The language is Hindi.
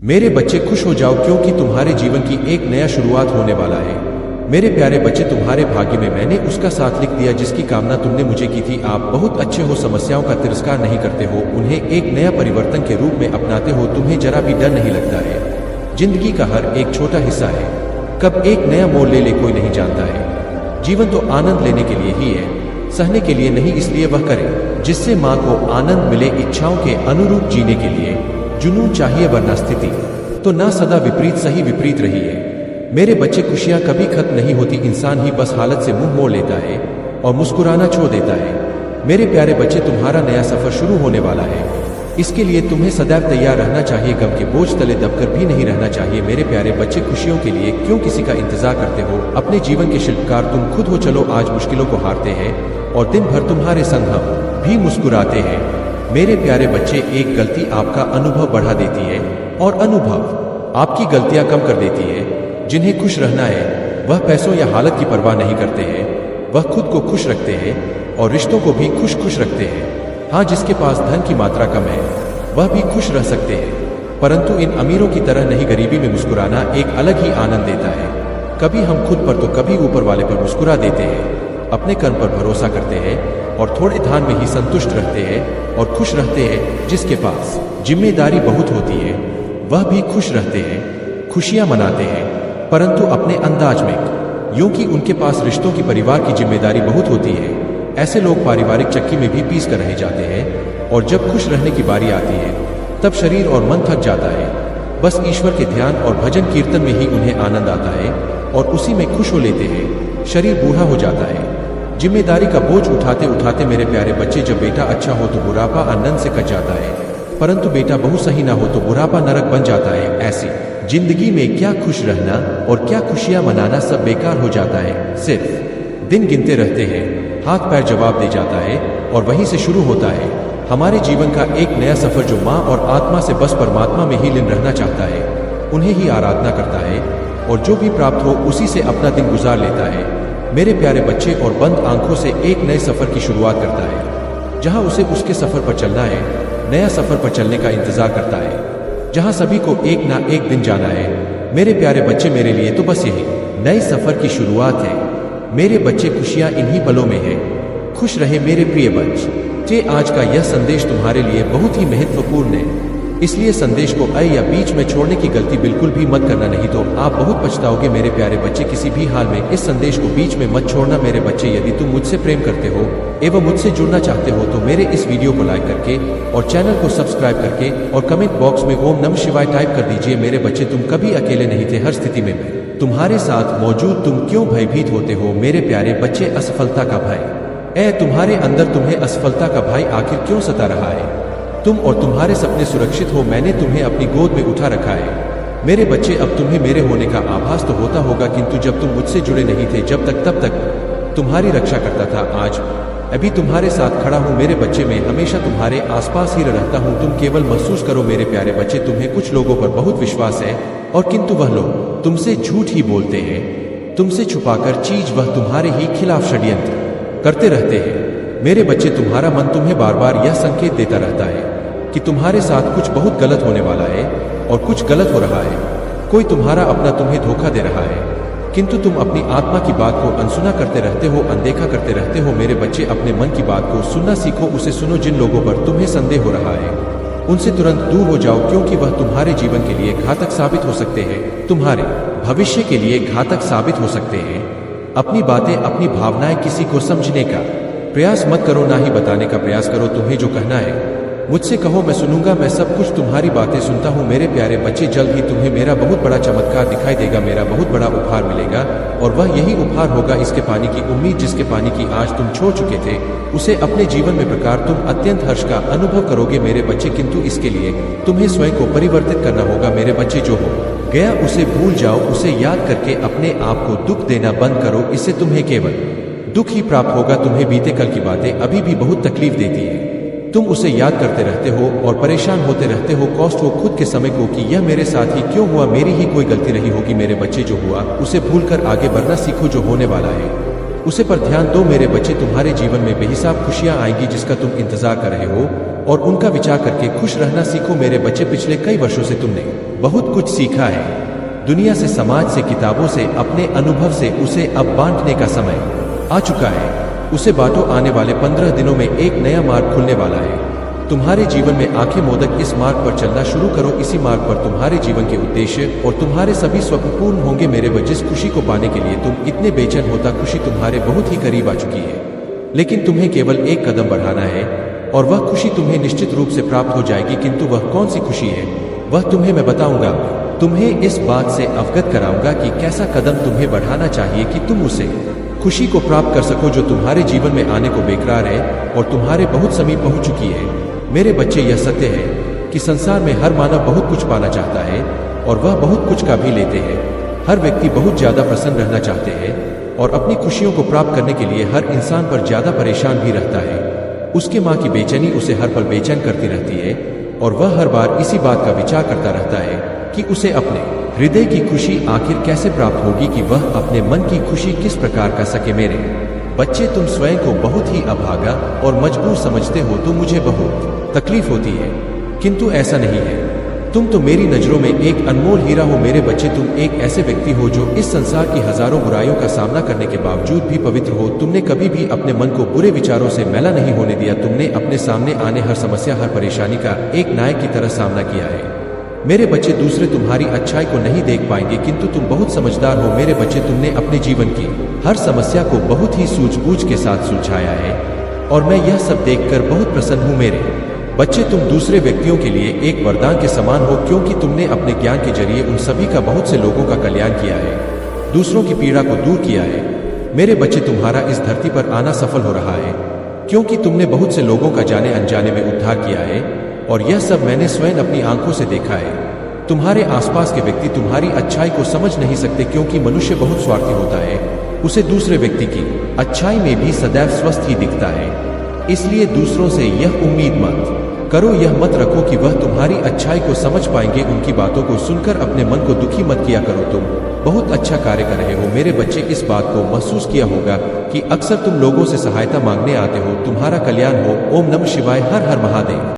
मेरे बच्चे खुश हो जाओ क्योंकि तुम्हारे जीवन की एक नया शुरुआत होने वाला है। मेरे प्यारे बच्चे, तुम्हारे भाग्य में मैंने उसका साथ लिख दिया जिसकी कामना तुमने मुझे की थी। आप बहुत अच्छे हो, समस्याओं का तिरस्कार नहीं करते हो, उन्हें एक नया परिवर्तन के रूप में अपनाते हो। तुम्हें जरा भी डर नहीं लगता है। जिंदगी का हर एक छोटा हिस्सा है, कब एक नया मोड़ ले कोई नहीं जानता है। जीवन तो आनंद लेने के लिए ही है, सहने के लिए नहीं। इसलिए वह करे जिससे माँ को आनंद मिले। इच्छाओं के अनुरूप जीने के लिए जुनून चाहिए, वरना स्थिति तो ना सदा विपरीत सही विपरीत रही है। मेरे बच्चे, खुशियां कभी खत्म नहीं होती। इंसान ही बस हालत से मुंह मोड़ लेता है और मुस्कुराना छोड़ देता है। मेरे प्यारे बच्चे, तुम्हारा नया सफर शुरू होने वाला है। इसके लिए तुम्हें सदैव तैयार रहना चाहिए, गम के बोझ तले दबकर भी नहीं रहना चाहिए। मेरे प्यारे बच्चे, खुशियों के लिए क्यों किसी का इंतजार करते हो? अपने जीवन के शिल्पकार तुम खुद हो। चलो आज मुश्किलों को हारते हैं और दिन भर तुम्हारे संग हम भी मुस्कुराते हैं। मेरे प्यारे बच्चे, एक गलती आपका अनुभव बढ़ा देती है और अनुभव आपकी गलतियां कम कर देती है। जिन्हें खुश रहना है वह पैसों या हालत की परवाह नहीं करते हैं, वह खुद को खुश रखते हैं और रिश्तों को भी खुश खुश रखते हैं। हाँ, जिसके पास धन की मात्रा कम है वह भी खुश रह सकते हैं, परंतु इन अमीरों की तरह नहीं। गरीबी में मुस्कुराना एक अलग ही आनंद देता है। कभी हम खुद पर तो कभी ऊपर वाले पर मुस्कुरा देते हैं। अपने कर्म पर भरोसा करते हैं और थोड़े धान में ही संतुष्ट रहते हैं और खुश रहते हैं। जिसके पास जिम्मेदारी बहुत होती है वह भी खुश रहते हैं, खुशियां मनाते हैं, परंतु अपने अंदाज में, यूं कि उनके पास रिश्तों की, परिवार की जिम्मेदारी बहुत होती है। ऐसे लोग पारिवारिक चक्की में भी पीस कर रह जाते हैं और जब खुश रहने की बारी आती है तब शरीर और मन थक जाता है। बस ईश्वर के ध्यान और भजन कीर्तन में ही उन्हें आनंद आता है और उसी में खुश हो लेते हैं। शरीर बूढ़ा हो जाता है जिम्मेदारी का बोझ उठाते उठाते। मेरे प्यारे बच्चे, जब बेटा अच्छा हो तो बुढ़ापा आनंद से कट जाता है, परंतु बेटा बहु सही ना हो तो बुढ़ापा नरक बन जाता है। ऐसी जिंदगी में क्या खुश रहना और क्या खुशियां मनाना, सब बेकार हो जाता है। सिर्फ दिन गिनते रहते हैं, हाथ पैर जवाब दे जाता है और वहीं से शुरू होता है हमारे जीवन का एक नया सफर, जो माँ और आत्मा से बस परमात्मा में ही लीन रहना चाहता है, उन्हें ही आराधना करता है और जो भी प्राप्त हो उसी से अपना दिन गुजार लेता है। मेरे प्यारे बच्चे, और बंद आंखों से एक नए सफर की शुरुआत करता है, जहां उसे उसके सफर पर चलना है, नया सफर पर चलने का इंतजार करता है, जहां सभी को एक ना एक दिन जाना है। मेरे प्यारे बच्चे, मेरे लिए तो बस यही नए सफर की शुरुआत है। मेरे बच्चे, खुशियां इन्हीं पलों में है। खुश रहे मेरे प्रिय बच्चे। आज का यह संदेश तुम्हारे लिए बहुत ही महत्वपूर्ण है, इसलिए संदेश को अय या बीच में छोड़ने की गलती बिल्कुल भी मत करना, नहीं तो आप बहुत पछताओगे। मेरे प्यारे बच्चे, किसी भी हाल में इस संदेश को बीच में मत छोड़ना। मेरे बच्चे, यदि तुम मुझसे प्रेम करते हो एवं मुझसे जुड़ना चाहते हो तो मेरे इस वीडियो को लाइक करके और चैनल को सब्सक्राइब करके और कमेंट बॉक्स में ओम नमः शिवाय टाइप कर दीजिए। मेरे बच्चे, तुम कभी अकेले नहीं थे, हर स्थिति में मैं तुम्हारे साथ मौजूद। तुम क्यों भयभीत होते हो? मेरे प्यारे बच्चे, असफलता का भय, तुम्हारे अंदर तुम्हें असफलता का भय आखिर क्यों सता रहा है? तुम और तुम्हारे सपने सुरक्षित हो, मैंने तुम्हें अपनी गोद में उठा रखा है। मेरे बच्चे, अब तुम्हें मेरे होने का आभास तो होता होगा, किंतु जब तुम मुझसे जुड़े नहीं थे, जब तक तब तक तुम्हारी रक्षा करता था। आज अभी तुम्हारे साथ खड़ा हूँ मेरे बच्चे, मैं हमेशा तुम्हारे आसपास ही रहता हूँ। तुम केवल महसूस करो मेरे प्यारे बच्चे, तुम्हें कुछ लोगों पर बहुत विश्वास है और किंतु वह लोग तुमसे झूठ ही बोलते हैं, तुमसे छुपाकर चीज वह तुम्हारे ही खिलाफ षड्यंत्र करते रहते हैं। मेरे बच्चे, तुम्हारा मन तुम्हें बार बार यह संकेत देता रहता है कि तुम्हारे साथ कुछ बहुत गलत होने वाला है और कुछ गलत हो रहा है। कोई तुम्हारा अपना तुम्हें धोखा दे रहा है, किंतु तुम अपनी आत्मा की बात को अनसुना करते रहते हो, अनदेखा करते रहते हो। मेरे बच्चे, अपने मन की बात को सुनना सीखो, उसे सुनो। जिन लोगों पर तुम्हें संदेह हो रहा है उनसे तुरंत दूर हो जाओ, क्योंकि वह तुम्हारे जीवन के लिए घातक साबित हो सकते हैं, तुम्हारे भविष्य के लिए घातक साबित हो सकते हैं। अपनी बातें, अपनी भावनाएं किसी को समझने का प्रयास मत करो, ना ही बताने का प्रयास करो। तुम्हें जो कहना है मुझसे कहो, मैं सुनूंगा, मैं सब कुछ तुम्हारी बातें सुनता हूँ। मेरे प्यारे बच्चे, जल्द ही तुम्हें मेरा बहुत बड़ा चमत्कार दिखाई देगा, मेरा बहुत बड़ा उपहार मिलेगा और वह यही उपहार होगा, इसके पानी की उम्मीद। जिसके पानी की आज तुम छोड़ चुके थे, उसे अपने जीवन में प्रकार तुम अत्यंत हर्ष का अनुभव करोगे मेरे बच्चे, किंतु इसके लिए तुम्हें स्वयं को परिवर्तित करना होगा। मेरे बच्चे, जो हो गया उसे भूल जाओ, उसे याद करके अपने आप को दुख देना बंद करो, इससे तुम्हें केवल दुख ही प्राप्त होगा। तुम्हें बीते कल की बातें अभी भी बहुत तकलीफ देती है, तुम उसे याद करते रहते हो और परेशान होते रहते हो। कॉस्ट हो खुद के समय को कि यह मेरे साथ ही क्यों हुआ, मेरी ही कोई गलती नहीं होगी। मेरे बच्चे, जो हुआ उसे भूलकर आगे बढ़ना सीखो, जो होने वाला है उसे पर ध्यान दो मेरे बच्चे, तुम्हारे जीवन में बेहिसाब खुशियां आएंगी जिसका तुम इंतजार कर रहे हो, और उनका विचार करके खुश रहना सीखो मेरे बच्चे। पिछले कई वर्षों से तुमने बहुत कुछ सीखा है, दुनिया से, समाज से, किताबों से, अपने अनुभव से। उसे अब बांटने का समय आ चुका है। उसे बांटो, आने वाले 15 दिनों में एक नया मार्ग खुलने वाला है तुम्हारे जीवन में। आंखें मोदक इस मार्ग पर चलना शुरू करो। इसी मार्ग पर तुम्हारे जीवन के उद्देश्य और तुम्हारे सभी स्वप्न पूर्ण होंगे मेरे बच्चे। जिस खुशी को पाने के लिए तुम इतने बेचैन होता, खुशी तुम्हारे बहुत ही करीब आ चुकी है, लेकिन तुम्हें केवल एक कदम बढ़ाना है और वह खुशी तुम्हें निश्चित रूप से प्राप्त हो जाएगी। किंतु वह कौन सी खुशी है, वह तुम्हें मैं बताऊंगा। तुम्हें इस बात से अवगत कराऊंगा कि कैसा कदम तुम्हें बढ़ाना चाहिए कि तुम उसे खुशी को प्राप्त कर सको जो तुम्हारे जीवन में आने को बेकरार है और तुम्हारे बहुत समीप पहुंच चुकी है। मेरे बच्चे, यह सत्य है कि संसार में हर मानव बहुत कुछ पाना चाहता है और वह बहुत कुछ का भी लेते हैं। हर व्यक्ति बहुत ज्यादा प्रसन्न रहना चाहते हैं और अपनी खुशियों को प्राप्त करने के लिए हर इंसान पर ज्यादा परेशान भी रहता है। उसके माँ की बेचैनी उसे हर पल बेचैन करती रहती है और वह हर बार इसी बात का विचार करता रहता है कि उसे अपने हृदय की खुशी आखिर कैसे प्राप्त होगी, कि वह अपने मन की खुशी किस प्रकार का सके। मेरे बच्चे, तुम स्वयं को बहुत ही अभागा और मजबूर समझते हो तो मुझे बहुत तकलीफ होती है, किंतु ऐसा नहीं है। तुम तो मेरी नजरों में एक अनमोल हीरा हो मेरे बच्चे। तुम एक ऐसे व्यक्ति हो जो इस संसार की हजारों बुराइयों का सामना करने के बावजूद भी पवित्र हो। तुमने कभी भी अपने मन को बुरे विचारों से मैला नहीं होने दिया। तुमने अपने सामने आने हर समस्या, हर परेशानी का एक नायक की तरह सामना किया है। मेरे बच्चे, दूसरे तुम्हारी अच्छाई को नहीं देख पाएंगे, किंतु तुम बहुत समझदार हो मेरे बच्चे। तुमने अपने जीवन की हर समस्या को बहुत ही सूझबूझ के साथ सुलझाया है और मैं यह सब देखकर बहुत प्रसन्न हूँ मेरे बच्चे। तुम दूसरे व्यक्तियों के लिए एक वरदान के समान हो, क्योंकि तुमने अपने ज्ञान के जरिए उन सभी का, बहुत से लोगों का कल्याण किया है, दूसरों की पीड़ा को दूर किया है। मेरे बच्चे, तुम्हारा इस धरती पर आना सफल हो रहा है, क्योंकि तुमने बहुत से लोगों का जाने अनजाने में उद्धार किया है और यह सब मैंने स्वयं अपनी आंखों से देखा है। तुम्हारे आसपास के व्यक्ति तुम्हारी अच्छाई को समझ नहीं सकते, क्योंकि मनुष्य बहुत स्वार्थी होता है। उसे दूसरे व्यक्ति की अच्छाई में भी सदैव स्वस्थ ही दिखता है। इसलिए दूसरों से यह उम्मीद मत करो, यह मत रखो कि वह तुम्हारी अच्छाई को समझ पाएंगे। उनकी बातों को सुनकर अपने मन को दुखी मत किया करो। तुम बहुत अच्छा कार्य कर रहे हो मेरे बच्चे। इस बात को महसूस किया होगा कि अक्सर तुम लोगों से सहायता मांगने आते हो। तुम्हारा कल्याण हो। ओम नमः शिवाय। हर हर महादेव।